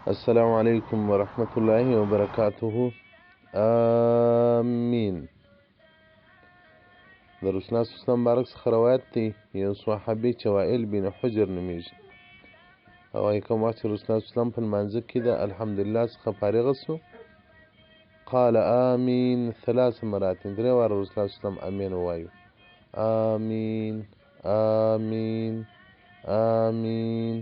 السلام عليكم ورحمة الله وبركاته. آمين. د رسول الله صلی الله علیه وسلم بارک څخه روایت دی، یو صحابي چې وائل بن حجر نومیږي، او وايي کوم وخت چې رسول الله صلی الله علیه وسلم په لمانځه کې د الحمدلله څخه فارغ سو، قال آمین 3 مرات، 3 واره رسول الله صلی الله علیه وسلم امین ووایو، آمین آمین آمین.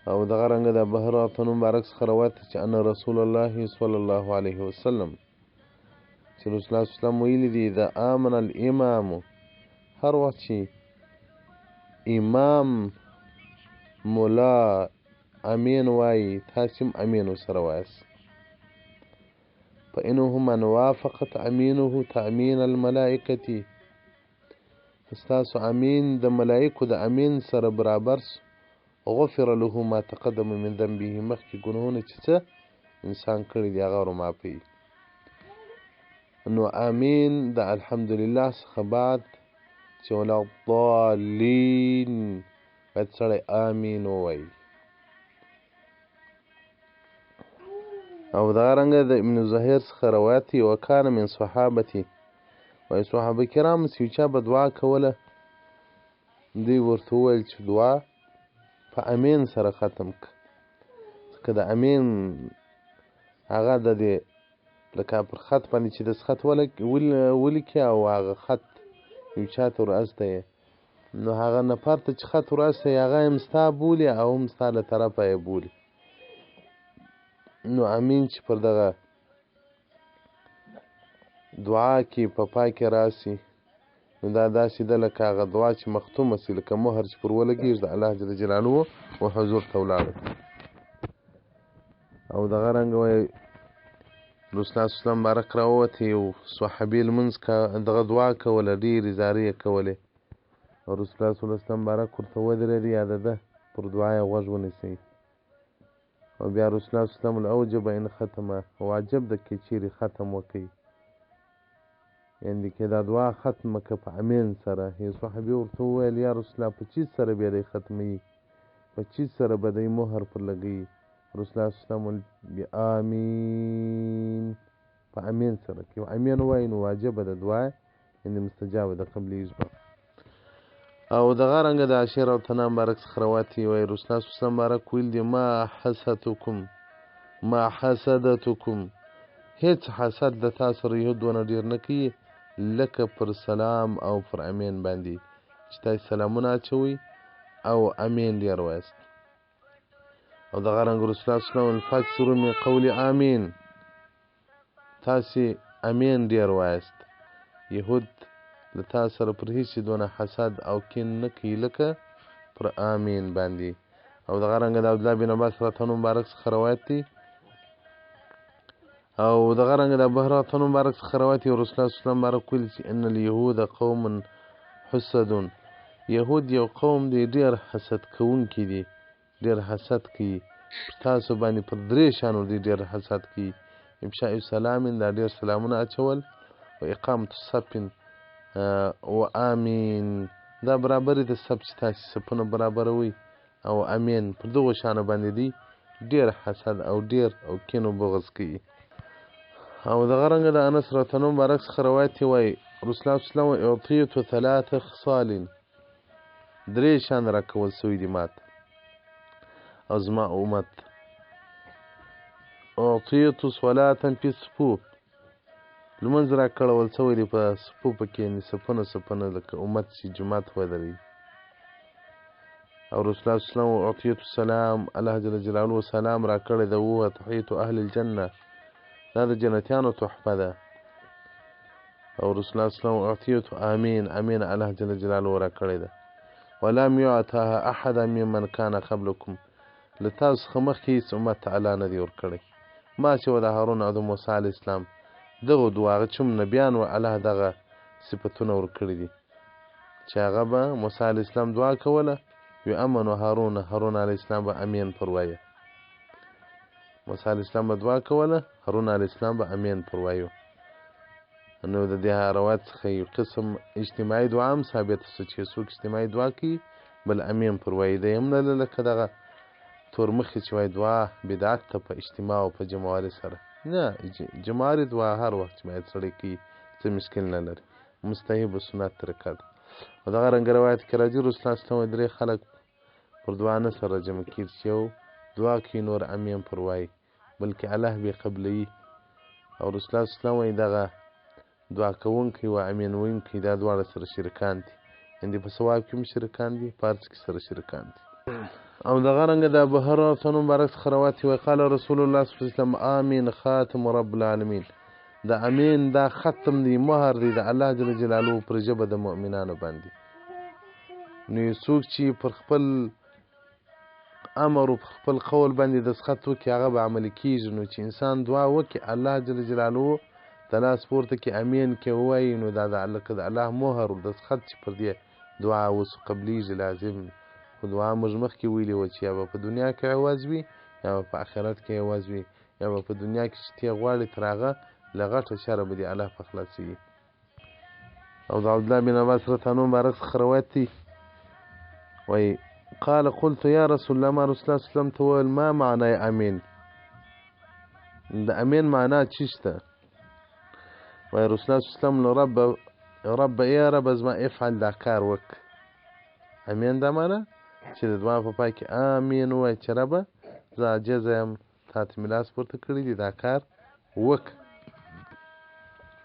او دغه رنګه د بهراتن مبارک څخه روایت چې ان رسول الله صلی الله علیه وسلم چې رسول الله صلی الله علیه وسلم ویلي دي د امن الامام، هر وخت چې امام مولا امین وایي تاسو هم امین ورسره وایاست. فانه من وافقت امینه تامین الملائکه، ستاسو امین د ملائکو د امین سره برابر سو، غفر له ما تقدم من ذنبه، مخکې ګناهونه چې څه انسان کړي دي هغه ورمعافوي. نو امین د الحمدلله څخه بعد چې ولا الضالین باید سړی امین ووایي. او دغه رنګه د ابن زهیر څخه روایت دی، وکانه من صحابتي، وایي صحابه کرام چې یو چا به دعا کوله دوی ورته وویل چې دعا په امین سره ختم که، ځکه د امین هغه د دې لکه پر خط باندې چې دستخط ولیکي او هغه خط یو چا ته ور استوي، نو هغه نفر ته چې خط ور استوي هغه هم ستا بولي او هم ستا له طرفه یې بولي. نو امین چې پر دغه دعا کې په پای کې راسي، نو دا داسې ده لکه هغه دعا چې مختومه سي، لکه مهر چې پر ولګېږي د الله جل جلاله و حضور ته ولاړه. او دغه رنګه وایي رسول الله صلی الله علیه وسلم بارک راووتی، یو صحابي لمونځ دغه دعا کوله، ډېرې زارۍ یې کولې، او رسول الله صلی الله علیه وسلم بارک ورته ودرېدی، یا د ده پر دعا یې غوږ ونیسئ. او بیا رسول الله صلی الله علیه وسلم اوجب ان ختمه، واجب ده کې چیرې ختم وکړي، یعنې کې دا دعا ختمه که په امین سره. یو صحابي ورته وویل یا رسول الله په چیز سره بیا دی ختموي، په چیز سره به دی مهر پر لګوي؟ رسول الله صلی الله علیه وسلم بآمین، په امین سره که امین وایي نو واجبه ده دعا، یعنې مستجابه ده، قبلیږي به. او دغه رنګه د عشیر او تنام مبارک څخه روایت دی، وایي رسول الله صلی الله علیه وسلم مبارک ویل دي ما حسدتکم، هیڅ حسد د تا سره یو دونه ډېر نه کوي لکه پر سلام او پر امین باندې، چې تاسې سلامونه اچوئ او امین ډېر وایاست. او دغه رنګ رسول الله صلی الله علیه وسلم فاکثروا من قول امین، تاسې امین ډېر وایاست. یهود له تا سره پر هیڅ دونه حسد او کین نه کوي لکه پر امین باندې. او دغه رنګه د عبدالله بن عباس رضی مبارک څخه روایت دی، او دغه رنګه د بهراتن مبارک څخه روایت دی، رسول الله صلی الله علیه وسلم مبارک ویل چې ان اليهود قوم حسدون، یهود یو قوم دی ډېر حسد کوونکي دي، ډېر حسد کوي تاسو باندې، پر 3 شانو دي ډېر حسد کوي. افشاء السلام، دا ډېر سلامونه اچول، و اقامت الصف و امین، دا برابرې د صف چې تاسې صفونه برابروئ، او امین، پر دغو شانو باندې دی ډېر حسد او ډېر او کین و بغض کوي. او دغه رنګه د انس رضی الله عنه مبارک څخه روایت دی، وایي رسول الله صلی الله علیه وسلم اعطیت 3 خصال، 3 شیان راکول سوي دي ماته او زما امت. اعطیت صلاة فی الصفوف، لمونځ راکړول سوی دی په صفوفو کې، یعنې صفونه لکه امت چې جومات ودروي. او رسول الله صلی الله علیه وسلم اعطیت السلام، الله جل جلاله سلام راکړی ده، وهو تحیة اهل الجنه، دا د جنتیانو تحفه ده. او رسول الله صلی الله علیه وسلم اعطیت امین، امین الله جل جلاله راکړی ده. ولم یعطها احد ممن کان قبلکم، له تاسو څخه مخکې هېڅ امت ته الله نه دی ورکړی ما سوی د هارون او د موسی علیه السلام. دغو دوه هغه چې نبیان و الله دغه صفتونه ورکړي دي، چې هغه به موسی علیه السلام دعا کوله وی امن و هارون علیه السلام به امین پر وایه، موسی علیه السلام به دعا کوله، هارون علیه السلام به امین پر وایه. نو د دې روایت څخه یو قسم اجتماعي دعا هم ثابته سوه چې څوک اجتماعي دعا کوي بل امین پر وایي، دی هم نه لکه دغه تورمخې چې وایي دعا بدعت ته په اجتماع او په جمعوالي سره نه جمعوالي دعا هر وخت چې باید سړی کوي څه مشکل نه لري مستحب و سنت طریقه ده او دغه رنګه روایت کې راځي رسول الله صلی الله علیه وسلم درې خلک پر دعا نه سره جمع کېږي چې یو دعا کوي نور امین پر وایي بلکې الله به قبلوي او رسول الله صلی الله علیه وسلم وایي دغه دعا کوونکی و امین ویونکی دا دواړه سره شرکان دي یعنې په ثواب کې هم شرکان دي په هر څه کې سره شرکان دي او دغه رنګه د ابوهريره تنو مبارک څخه روایت وی قال رسول الله صلی الله علیه وسلم آمین خاتم رب العالمین د امین دا ختم دی مهر دی د الله جل جلاله پر ژبه د مؤمنانو باندې نو څوک چې پر خپل امر او پر خپل قول باندې دسخط وکړي هغه به عملي کېږي نو چې انسان دعا وکړي الله جل جلاله د لاس پورته کې امین کې ووایي نو دا د الله مهر او دسخط چې پر دې دعا اوس قبلیږي لازم خو دعا موږ مخکې ویلې وه چې یا به په دنیا کې عوض وي یا به په آخرت کې عوض وي یا به په دنیا کې چې تی غواړې تر هغه له غټه شره به دې الله په خلاصوي او د عبدالله بن عباس رضی الله عنه مبارک څخه روایت دی وایي قال قلت یا رسول الله ما رسول الله صلی الله علیه وسلم ته وویل ما معنی امین د امین معنا څه شته وایي رسول الله صلی الله علیه وسلم رب یا رب زما افعل دا کار وک امین دا معنا چې د دعا په پای کې امین وایي چې ربه زه عاجزه یم تا ته مې لاس پورته کړی دی دا کار وک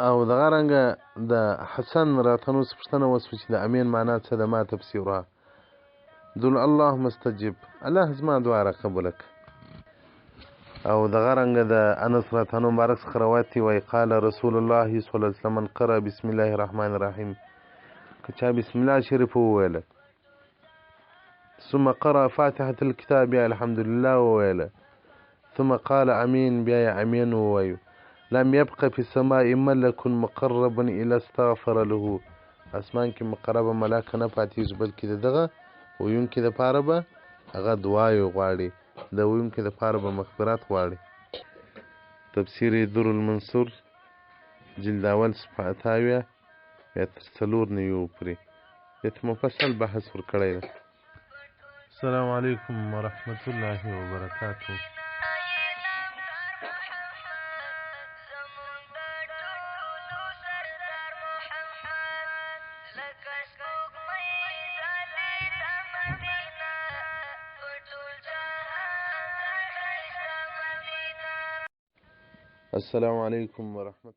او دغه رنګه د حسن راته نو څه پوښتنه وسوه چې د امین معنا څه ده ما تفسیرها دل اللهم استجب الله زما دعا را قبوله کړه او دغه رنګه د انس راته نو مبارک څخه روایت دی وایي قال رسول الله صلی الله علیه وسلم من قرأ بسم الله الرحمن الرحیم که چا بسم الله شریف وویله ثم قرأ فاتحة الكتاب يا الحمد لله وويله ثم قال امين بيا امين وويو لم يبقى في السماء ملك مقرب الى استغفر له اسمان کې مقرب ملاک نه پاتېږي بلکې دغه ویونکي د پاره به هغه دعای غواړي د ویونکي د پاره به مغفرت غواړي تفسیر در المنصور جلد اول صفحه 28 یا تر 4 نیو پرې دته مفصل بحث ورکړی دی السلام علیکم ورحمة الله وبرکاته السلام علیکم ورحمة